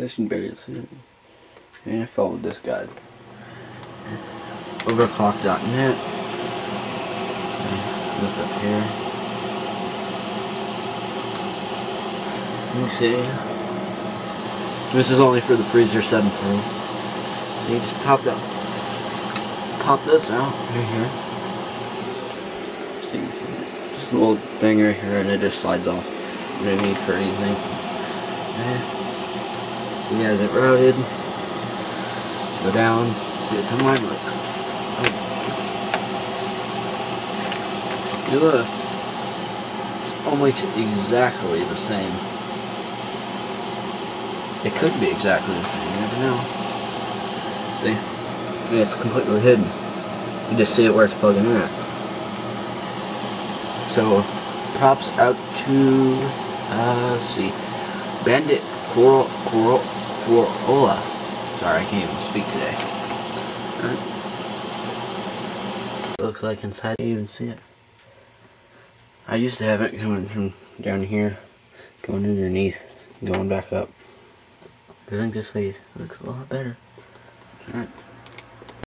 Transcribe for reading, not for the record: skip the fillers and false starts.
guess you can barely see it. And I followed this guide. Overclock.net. Look up here. Let me see. This is only for the Freezer 7 Pro. So you just pop this out right here. See, just a little thing right here, and it just slides off. No need for anything. So you guys it routed. Go down. See, it's on my books. You look. It's almost exactly the same. It could be exactly the same. You never know. See? I mean, it's completely hidden. You just see it where it's plugging in at. So, props out to, let's see, Bandit Corolla. Sorry, I can't even speak today. Right. Looks like inside, you even see it. I used to have it coming from down here, going underneath, going back up. I think this face looks a lot better. Alright.